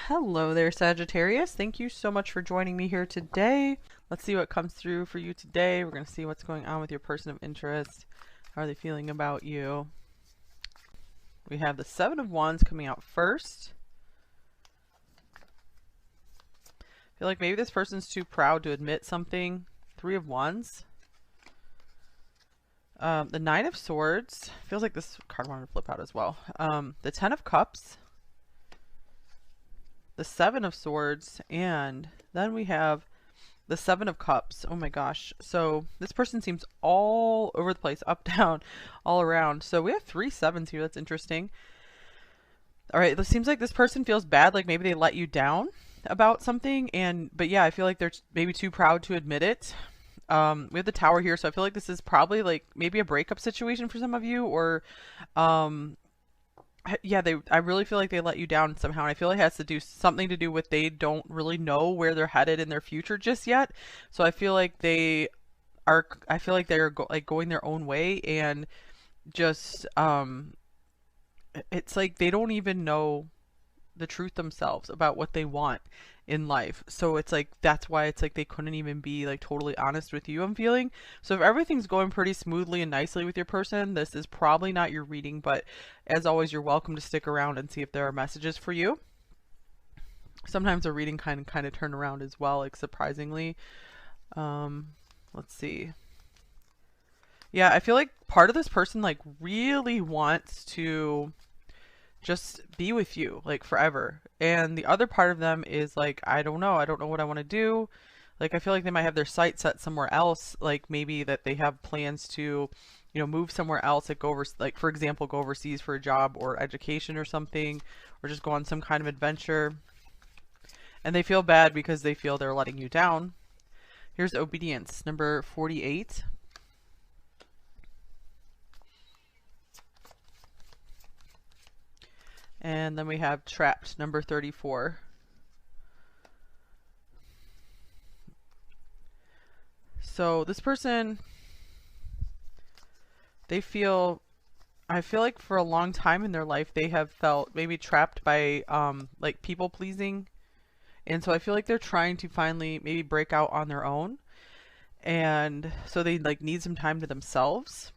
Hello there, Sagittarius. Thank you so much for joining me here today. Let's see what comes through for you today. We're going to see what's going on with your person of interest. How are they feeling about you? We have the Seven of Wands coming out first. I feel like maybe this person's too proud to admit something. Three of Wands. The Nine of Swords. Feels like this card wanted to flip out as well. The Ten of Cups. The Seven of Swords. And then we have the Seven of Cups. Oh my gosh. So this person seems all over the place. Up, down, all around. So we have three sevens here. That's interesting. All right. It seems like this person feels bad. Like maybe they let you down about something. But yeah, I feel like they're maybe too proud to admit it. We have the Tower here, so I feel like this is probably like maybe a breakup situation for some of you, or yeah, I really feel like they let you down somehow, and I feel like it has to do something to do with they don't really know where they're headed in their future just yet. So I feel like they're like going their own way, and just it's like they don't even know the truth themselves about what they want in life. So it's like that's why it's like they couldn't even be like totally honest with you, I'm feeling. So if everything's going pretty smoothly and nicely with your person, this is probably not your reading, but as always, you're welcome to stick around and see if there are messages for you. Sometimes a reading kind of turn around as well, like surprisingly. Let's see. Yeah, I feel like part of this person like really wants to just be with you like forever, and the other part of them is like, I don't know what I want to do. Like I feel like they might have their sights set somewhere else, like maybe that they have plans to, you know, move somewhere else, like go over, like for example go overseas for a job or education or something, or just go on some kind of adventure, and they feel bad because they feel they're letting you down. Here's Obedience, number 48. And then we have Trapped, number 34. So this person, I feel like for a long time in their life they have felt maybe trapped by like people pleasing, and so I feel like they're trying to finally maybe break out on their own, and so they like need some time to themselves.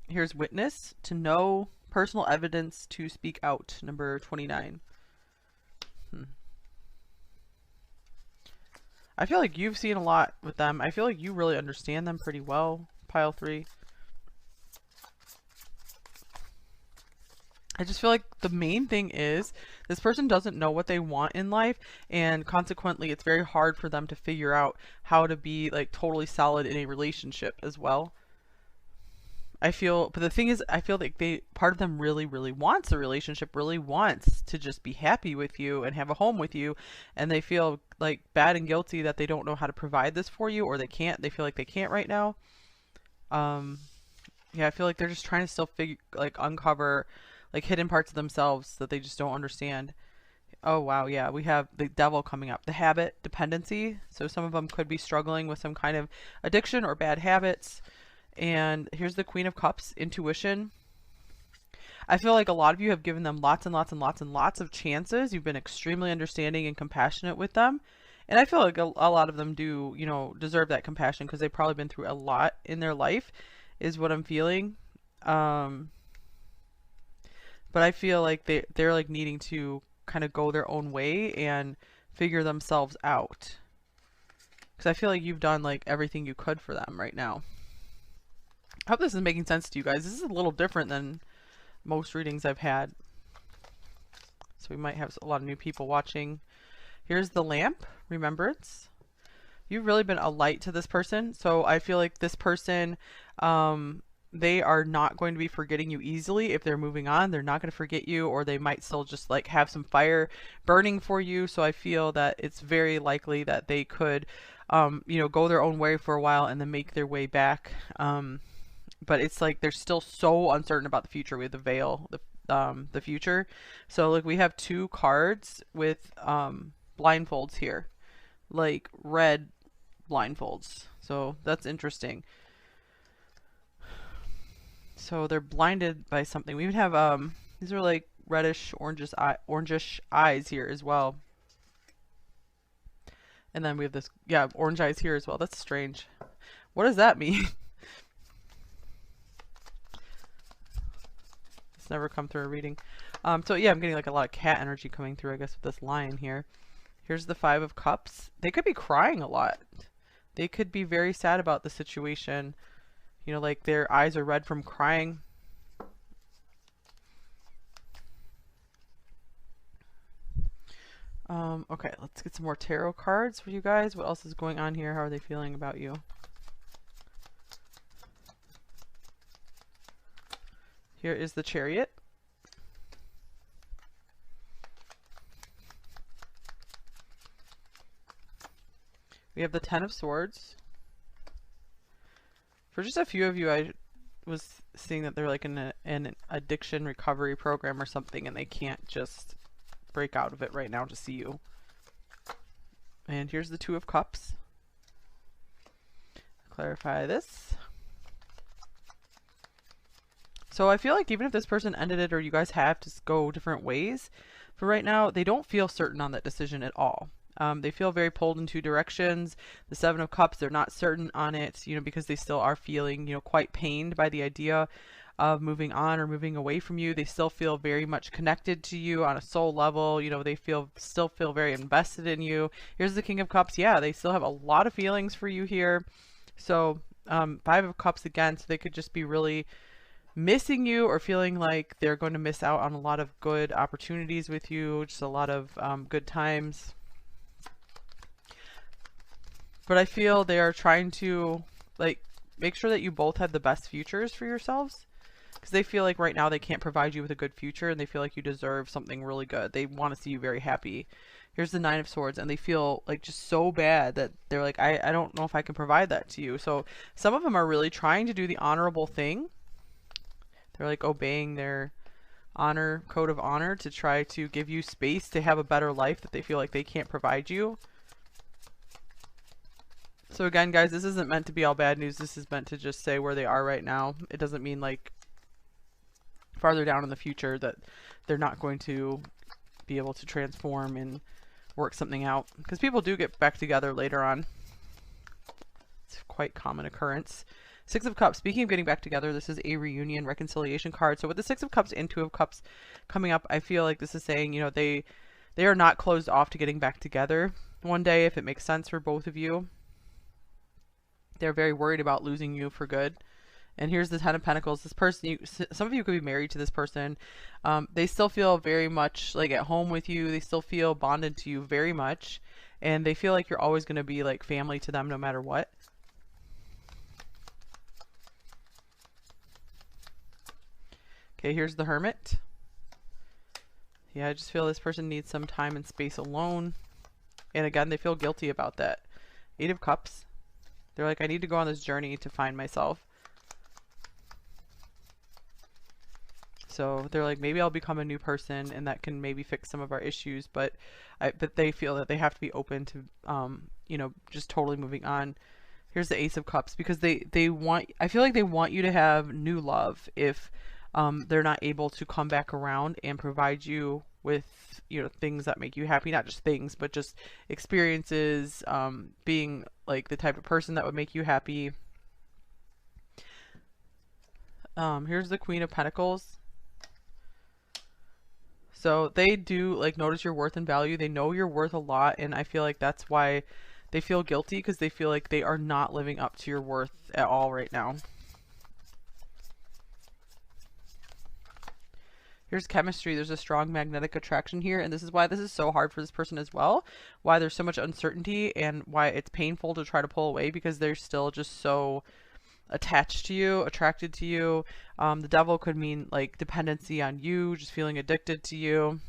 Here's Witness, to know personal evidence to speak out, number 29. I feel like you've seen a lot with them. I feel like you really understand them pretty well, pile 3. I just feel like the main thing is this person doesn't know what they want in life, and consequently it's very hard for them to figure out how to be like totally solid in a relationship as well. I feel, but the thing is, I feel like part of them really, really wants a relationship, really wants to just be happy with you and have a home with you. And they feel like bad and guilty that they don't know how to provide this for you, or they feel like they can't right now. Yeah, I feel like they're just trying to still uncover like hidden parts of themselves that they just don't understand. Oh wow, yeah, we have the Devil coming up. The habit dependency. So some of them could be struggling with some kind of addiction or bad habits. And here's the Queen of Cups, Intuition. I feel like a lot of you have given them lots and lots and lots and lots of chances. You've been extremely understanding and compassionate with them. And I feel like a lot of them do, you know, deserve that compassion because they've probably been through a lot in their life, is what I'm feeling. But I feel like they're like needing to kind of go their own way and figure themselves out. Because I feel like you've done like everything you could for them right now. I hope this is making sense to you guys. This is a little different than most readings I've had. So we might have a lot of new people watching. Here's the Lamp, Remembrance. You've really been a light to this person. So I feel like this person, they are not going to be forgetting you easily. If they're moving on, they're not going to forget you, or they might still just like have some fire burning for you. So I feel that it's very likely that they could, you know, go their own way for a while and then make their way back. But it's like they're still so uncertain about the future. We have the Veil, the future. So like we have 2 cards with blindfolds here, like red blindfolds. So that's interesting. So they're blinded by something. We would have these are like reddish orangish eyes here as well. And then we have this, yeah, orange eyes here as well. That's strange. What does that mean? It's never come through a reading. So yeah, I'm getting like a lot of cat energy coming through, I guess, with this lion here. Here's the Five of Cups. They could be crying a lot. They could be very sad about the situation. You know, like their eyes are red from crying. Okay, let's get some more tarot cards for you guys. What else is going on here? How are they feeling about you? Here is the Chariot. We have the Ten of Swords. For just a few of you, I was seeing that they're like in an addiction recovery program or something, and they can't just break out of it right now to see you. And here's the Two of Cups. Clarify this. So I feel like even if this person ended it or you guys have to go different ways, for right now, they don't feel certain on that decision at all. They feel very pulled in two directions. The Seven of Cups, they're not certain on it, you know, because they still are feeling, you know, quite pained by the idea of moving on or moving away from you. They still feel very much connected to you on a soul level. You know, they still feel very invested in you. Here's the King of Cups. Yeah, they still have a lot of feelings for you here. So Five of Cups again, so they could just be really missing you or feeling like they're going to miss out on a lot of good opportunities with you, just a lot of good times. But I feel they are trying to like make sure that you both have the best futures for yourselves, because they feel like right now they can't provide you with a good future, and they feel like you deserve something really good. They want to see you very happy. Here's the Nine of Swords, and they feel like just so bad that they're like, I don't know if I can provide that to you. So some of them are really trying to do the honorable thing. They're like obeying their code of honor to try to give you space to have a better life that they feel like they can't provide you. So again, guys, this isn't meant to be all bad news. This is meant to just say where they are right now. It doesn't mean like farther down in the future that they're not going to be able to transform and work something out, because people do get back together later on. It's a quite common occurrence. Six of Cups. Speaking of getting back together, this is a reunion reconciliation card. So with the Six of Cups and Two of Cups coming up, I feel like this is saying, you know, they are not closed off to getting back together one day if it makes sense for both of you. They're very worried about losing you for good. And here's the Ten of Pentacles. This person, some of you could be married to this person. They still feel very much like at home with you. They still feel bonded to you very much. And they feel like you're always going to be like family to them no matter what. Okay, here's the Hermit. Yeah, I just feel this person needs some time and space alone. And again, they feel guilty about that. Eight of Cups. They're like, I need to go on this journey to find myself. So they're like, maybe I'll become a new person and that can maybe fix some of our issues. But they feel that they have to be open to, you know, just totally moving on. Here's the Ace of Cups, because they want, I feel like they want you to have new love if they're not able to come back around and provide you with, you know, things that make you happy. Not just things, but just experiences, being like the type of person that would make you happy. Here's the Queen of Pentacles. So they do like notice your worth and value. They know you're worth a lot, and I feel like that's why they feel guilty, because they feel like they are not living up to your worth at all right now. Here's chemistry. There's a strong magnetic attraction here, and this is why this is so hard for this person as well. Why there's so much uncertainty and why it's painful to try to pull away, because they're still just so attached to you, attracted to you. The Devil could mean like dependency on you, just feeling addicted to you.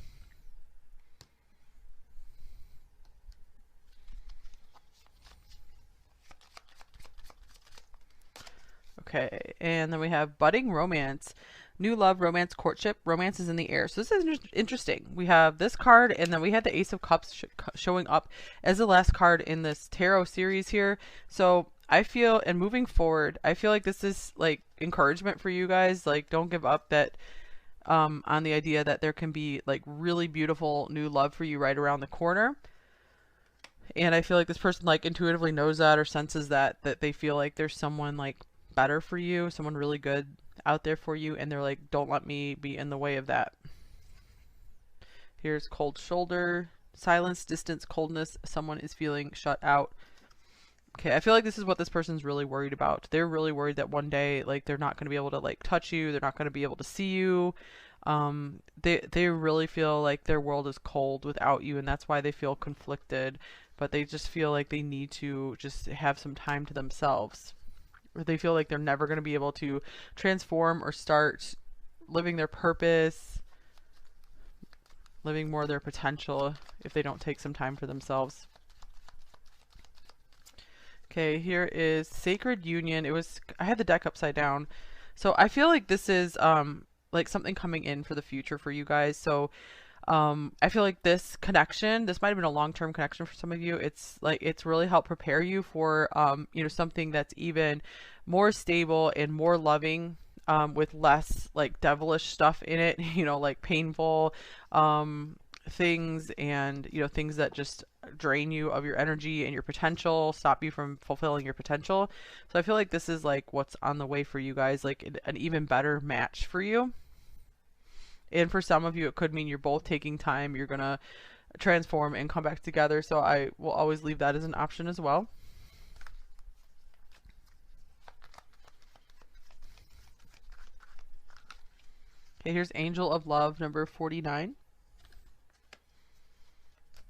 Okay, and then we have budding romance. New love, romance, courtship. Romance is in the air. So this is interesting. We have this card, and then we had the Ace of Cups showing up as the last card in this tarot series here. So I feel, and moving forward, I feel like this is like encouragement for you guys. Like, don't give up that on the idea that there can be like really beautiful new love for you right around the corner. And I feel like this person like intuitively knows that or senses that they feel like there's someone like better for you, someone really good out there for you, and they're like, don't let me be in the way of that. Here's cold shoulder, silence, distance, coldness. Someone is feeling shut out. Okay, I feel like this is what this person's really worried about. They're really worried that one day, like, they're not going to be able to like touch you. They're not going to be able to see you. They really feel like their world is cold without you, and that's why they feel conflicted. But they just feel like they need to just have some time to themselves. Or they feel like they're never going to be able to transform or start living their purpose, living more of their potential if they don't take some time for themselves. Okay, here is Sacred Union. I had the deck upside down. So I feel like this is like something coming in for the future for you guys. So I feel like this connection, this might have been a long-term connection for some of you. It's like it's really helped prepare you for you know, something that's even more stable and more loving, with less like devilish stuff in it, you know, like painful things, and you know, things that just drain you of your energy and your potential, stop you from fulfilling your potential. So I feel like this is like what's on the way for you guys, like an even better match for you. And for some of you, it could mean you're both taking time, you're gonna transform and come back together. So I will always leave that as an option as well. Okay, here's Angel of Love, number 49.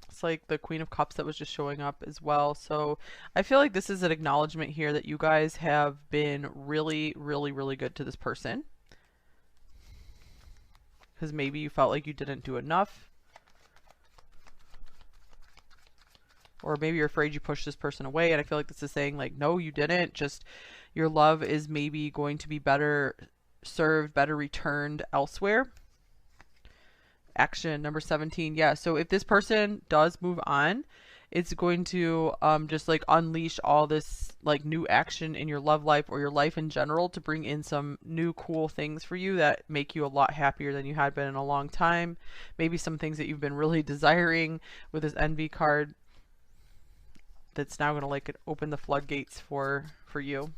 It's like the Queen of Cups that was just showing up as well. So I feel like this is an acknowledgement here that you guys have been really, really, really good to this person. Because maybe you felt like you didn't do enough. Or maybe you're afraid you pushed this person away. And I feel like this is saying like, no, you didn't. Just your love is maybe going to be better served, better returned elsewhere. Action number 17. Yeah, so if this person does move on, it's going to just like unleash all this like new action in your love life or your life in general to bring in some new cool things for you that make you a lot happier than you had been in a long time. Maybe some things that you've been really desiring with this envy card that's now going to like open the floodgates for you.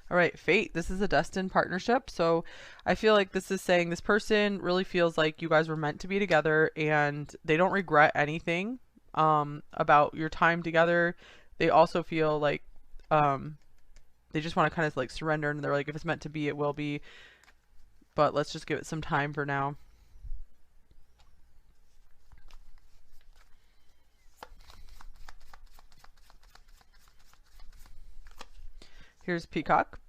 All right, fate. This is a destined partnership. So I feel like this is saying this person really feels like you guys were meant to be together and they don't regret anything about your time together. They also feel like they just want to kind of like surrender, and they're like, if it's meant to be, it will be. But let's just give it some time for now. Here's Peacock.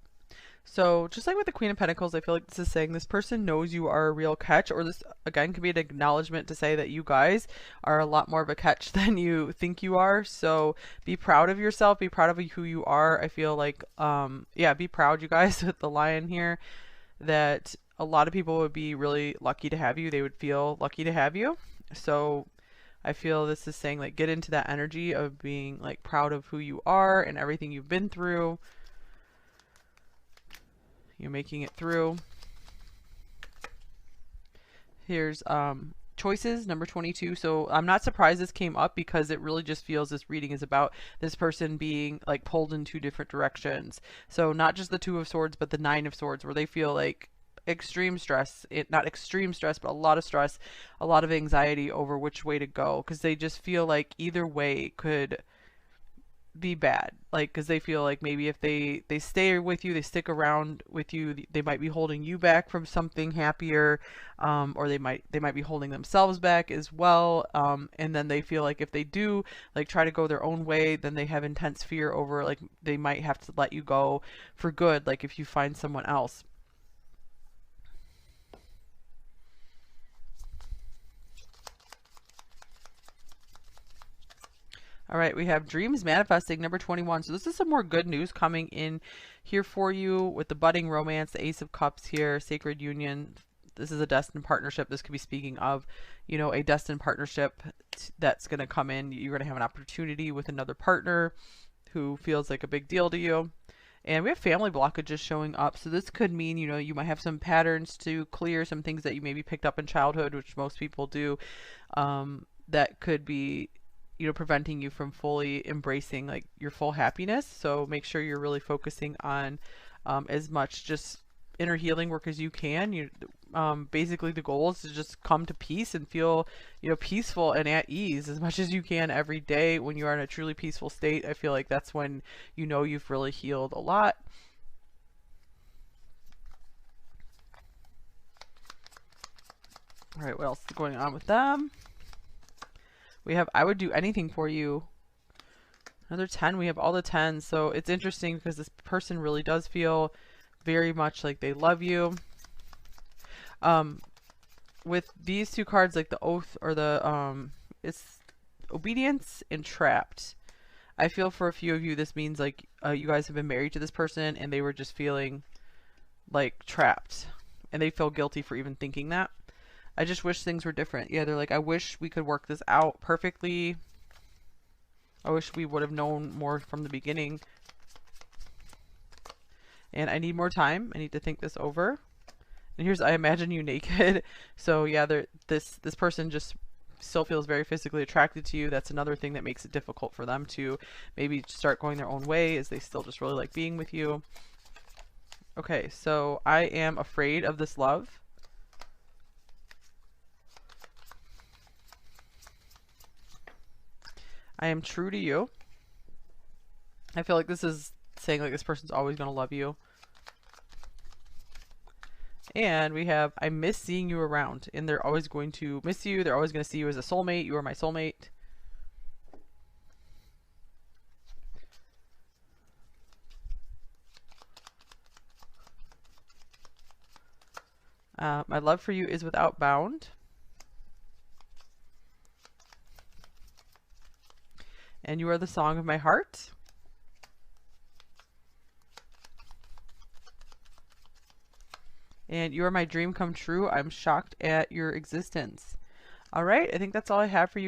So just like with the Queen of Pentacles, I feel like this is saying this person knows you are a real catch, or this again could be an acknowledgement to say that you guys are a lot more of a catch than you think you are. So be proud of yourself, be proud of who you are. I feel like, yeah, be proud, you guys, with the lion here, that a lot of people would be really lucky to have you. They would feel lucky to have you. So I feel this is saying like get into that energy of being like proud of who you are and everything you've been through. You're making it through. Here's choices, number 22. So I'm not surprised this came up because it really just feels this reading is about this person being like pulled in two different directions. So not just the Two of Swords, but the Nine of Swords, where they feel like extreme stress, not extreme stress, but a lot of stress, a lot of anxiety over which way to go, because they just feel like either way could be bad, like because they feel like maybe if they stay with you, they stick around with you, they might be holding you back from something happier, or they might be holding themselves back as well, and then they feel like if they do like try to go their own way, then they have intense fear over like they might have to let you go for good, like if you find someone else. All right, we have dreams manifesting, number 21. So this is some more good news coming in here for you with the budding romance, the Ace of Cups here, Sacred Union. This is a destined partnership. This could be speaking of, you know, a destined partnership that's going to come in. You're going to have an opportunity with another partner who feels like a big deal to you. And we have family blockages showing up. So this could mean, you know, you might have some patterns to clear, some things that you maybe picked up in childhood, which most people do, that could be, you know, preventing you from fully embracing like your full happiness. So make sure you're really focusing on as much just inner healing work as you can. Basically the goal is to just come to peace and feel, you know, peaceful and at ease as much as you can every day. When you are in a truly peaceful state, I feel like that's when you know you've really healed a lot. All right, what else is going on with them? We have I would do anything for you. Another 10. We have all the 10s. So it's interesting because this person really does feel very much like they love you. With these two cards, like the oath or the it's obedience and trapped. I feel for a few of you this means like you guys have been married to this person and they were just feeling like trapped and they feel guilty for even thinking that. I just wish things were different. Yeah, they're like, I wish we could work this out perfectly. I wish we would have known more from the beginning. And I need more time. I need to think this over. And here's, I imagine you naked. So yeah, this person just still feels very physically attracted to you. That's another thing that makes it difficult for them to maybe start going their own way, is they still just really like being with you. Okay, so I am afraid of this love. I am true to you. I feel like this is saying like this person's always going to love you. And we have, I miss seeing you around. And they're always going to miss you. They're always going to see you as a soulmate. You are my soulmate. My love for you is without bound. And you are the song of my heart. And you are my dream come true. I'm shocked at your existence. All right, I think that's all I have for you.